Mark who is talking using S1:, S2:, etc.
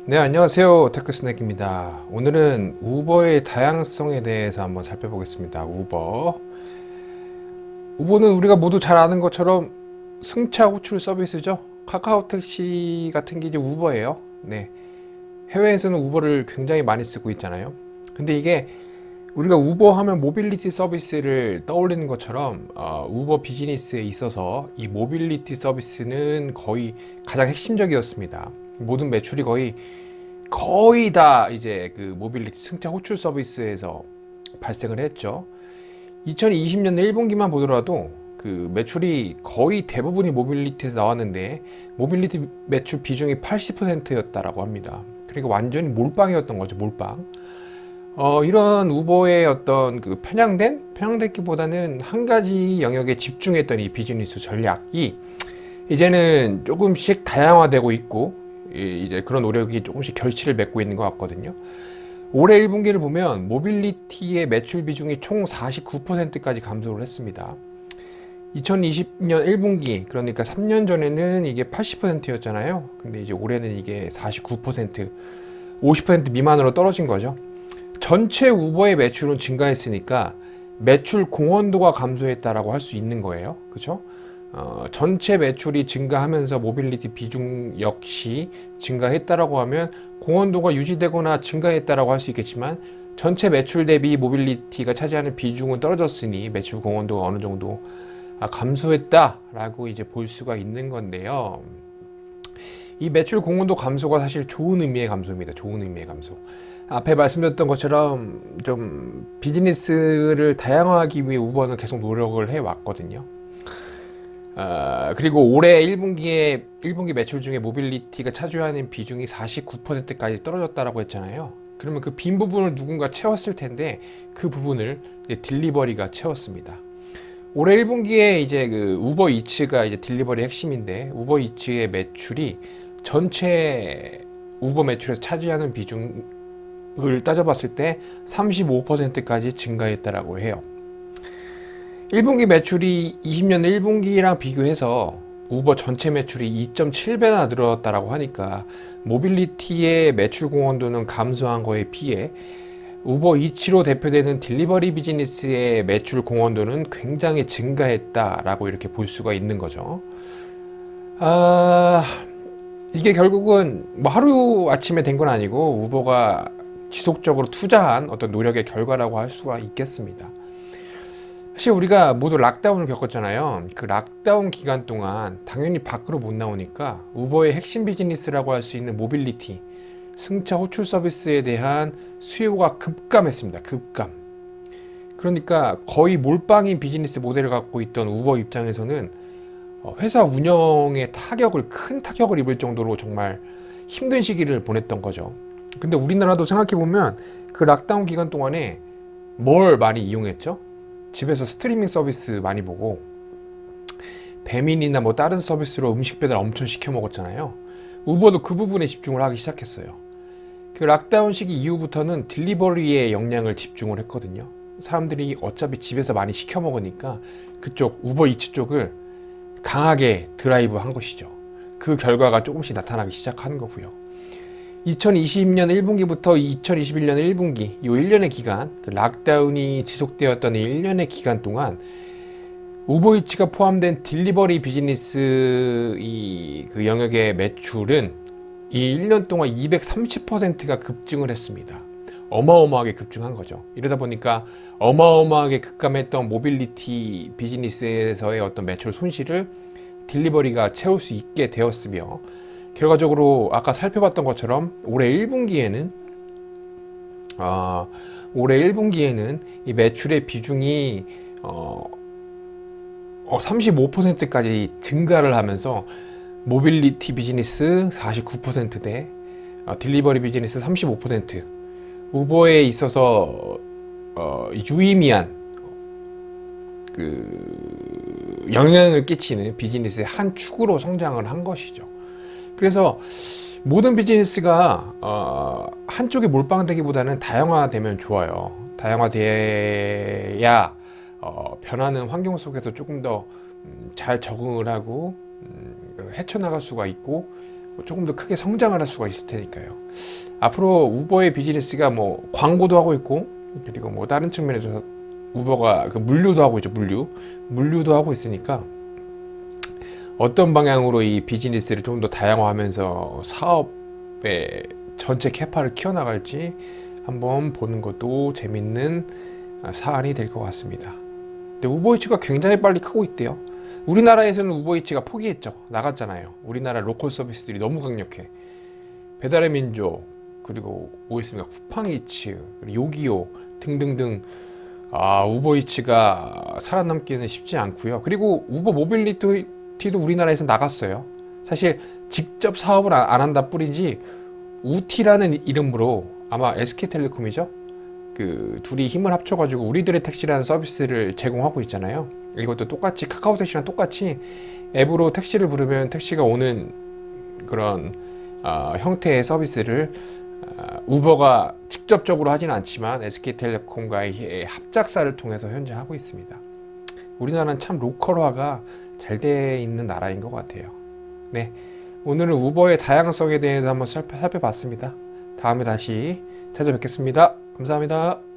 S1: 네, 안녕하세요. 테크스낵입니다. 오늘은 우버의 다양성에 대해서 한번 살펴보겠습니다. 우버는 우리가 모두 잘 아는 것처럼 승차 호출 서비스죠. 카카오 택시 같은 게 이제 우버예요. 네, 해외에서는 우버를 굉장히 많이 쓰고 있잖아요. 근데 이게 우리가 우버 하면 모빌리티 서비스를 떠올리는 것처럼 우버 비즈니스에 있어서 이 모빌리티 서비스는 거의 가장 핵심적이었습니다. 모든 매출이 거의 다 이제 그 모빌리티 승차 호출 서비스에서 발생을 했죠. 2020년 1분기만 보더라도 그 매출이 거의 대부분이 모빌리티에서 나왔는데 모빌리티 매출 비중이 80%였다라고 합니다. 그러니까 완전히 몰빵이었던 거죠, 몰빵. 이런 우버의 어떤 그 편향됐기보다는 한 가지 영역에 집중했던 이 비즈니스 전략이 이제는 조금씩 다양화되고 있고 이제 그런 노력이 조금씩 결실을 맺고 있는 것 같거든요. 올해 1분기를 보면 모빌리티의 매출 비중이 총 49%까지 감소를 했습니다. 2020년 1분기, 그러니까 3년 전에는 이게 80%였잖아요. 근데 이제 올해는 이게 49%, 50% 미만으로 떨어진 거죠. 전체 우버의 매출은 증가했으니까 매출 공헌도가 감소했다라고 할 수 있는 거예요. 그렇죠? 전체 매출이 증가하면서 모빌리티 비중 역시 증가했다라고 하면 공헌도가 유지되거나 증가했다라고 할 수 있겠지만 전체 매출 대비 모빌리티가 차지하는 비중은 떨어졌으니 매출 공헌도가 어느 정도 감소했다라고 이제 볼 수가 있는 건데요. 이 매출 공헌도 감소가 사실 좋은 의미의 감소입니다. 좋은 의미의 감소. 앞에 말씀드렸던 것처럼 좀 비즈니스를 다양화하기 위해 우버는 계속 노력을 해왔거든요. 그리고 올해 1분기 매출 중에 모빌리티가 차지하는 비중이 49%까지 떨어졌다라고 했잖아요. 그러면 그 빈 부분을 누군가 채웠을 텐데 그 부분을 이제 딜리버리가 채웠습니다. 올해 1분기에 이제 그 우버 이츠가 이제 딜리버리 핵심인데 우버 이츠의 매출이 전체 우버 매출에서 차지하는 비중을 따져봤을 때 35%까지 증가했다라고 해요. 1분기 매출이 20년 1분기랑 비교해서 우버 전체 매출이 2.7배나 늘었다라고 하니까 모빌리티의 매출 공헌도는 감소한 거에 비해 우버 이츠로 대표되는 딜리버리 비즈니스의 매출 공헌도는 굉장히 증가했다라고 이렇게 볼 수가 있는 거죠. 이게 결국은 뭐 하루 아침에 된 건 아니고 우버가 지속적으로 투자한 어떤 노력의 결과라고 할 수가 있겠습니다. 사실 우리가 모두 락다운을 겪었잖아요. 그 락다운 기간 동안 당연히 밖으로 못 나오니까 우버의 핵심 비즈니스라고 할 수 있는 모빌리티, 승차 호출 서비스에 대한 수요가 급감했습니다. 급감. 그러니까 거의 몰빵인 비즈니스 모델을 갖고 있던 우버 입장에서는 회사 운영에 큰 타격을 입을 정도로 정말 힘든 시기를 보냈던 거죠. 근데 우리나라도 생각해보면 그 락다운 기간 동안에 뭘 많이 이용했죠? 집에서 스트리밍 서비스 많이 보고 배민이나 뭐 다른 서비스로 음식 배달 엄청 시켜 먹었잖아요. 우버도 그 부분에 집중을 하기 시작했어요. 그 락다운 시기 이후부터는 딜리버리에 역량을 집중을 했거든요. 사람들이 어차피 집에서 많이 시켜 먹으니까 그쪽 우버 이츠 쪽을 강하게 드라이브 한 것이죠. 그 결과가 조금씩 나타나기 시작하는 거고요. 2020년 1분기부터 2021년 1분기 이 1년의 기간, 그 락다운이 지속되었던 이 1년의 기간 동안 우버이츠가 포함된 딜리버리 비즈니스 그 영역의 매출은 이 1년 동안 230%가 급증을 했습니다. 어마어마하게 급증한 거죠. 이러다 보니까 어마어마하게 급감했던 모빌리티 비즈니스에서의 어떤 매출 손실을 딜리버리가 채울 수 있게 되었으며 결과적으로 아까 살펴봤던 것처럼 올해 1분기에는 이 매출의 비중이 35%까지 증가를 하면서 모빌리티 비즈니스 49%대 딜리버리 비즈니스 35% 우버에 있어서 유의미한 그 영향을 끼치는 비즈니스의 한 축으로 성장을 한 것이죠. 그래서 모든 비즈니스가 한쪽에 몰빵되기보다는 다양화되면 좋아요. 다양화돼야 변하는 환경 속에서 조금 더 잘 적응을 하고 헤쳐나갈 수가 있고 조금 더 크게 성장을 할 수가 있을 테니까요. 앞으로 우버의 비즈니스가 뭐 광고도 하고 있고, 그리고 뭐 다른 측면에서 우버가 그 물류도 하고 있죠. 물류도 하고 있으니까 어떤 방향으로 이 비즈니스를 좀 더 다양화하면서 사업의 전체 캐파를 키워나갈지 한번 보는 것도 재밌는 사안이 될 것 같습니다. 근데 우버이츠가 굉장히 빨리 크고 있대요. 우리나라에서는 우버이츠가 포기했죠. 나갔잖아요. 우리나라 로컬 서비스들이 너무 강력해. 배달의 민족, 그리고 뭐 있습니까? 쿠팡이츠, 요기요 등등등. 우버이츠가 살아남기는 쉽지 않고요. 그리고 우버 모빌리티도 우리나라에서 나갔어요. 사실 직접 사업을 안 한다 뿐이지 우티라는 이름으로, 아마 SK텔레콤이죠. 그 둘이 힘을 합쳐가지고 우리들의 택시라는 서비스를 제공하고 있잖아요. 이것도 똑같이 카카오 택시랑 똑같이 앱으로 택시를 부르면 택시가 오는 그런 형태의 서비스를 우버가 직접적으로 하진 않지만 SK텔레콤과의 합작사를 통해서 현재 하고 있습니다. 우리나라는 참 로컬화가 잘 돼 있는 나라인 것 같아요. 네, 오늘은 우버의 다양성에 대해서 한번 살펴봤습니다. 다음에 다시 찾아뵙겠습니다. 감사합니다.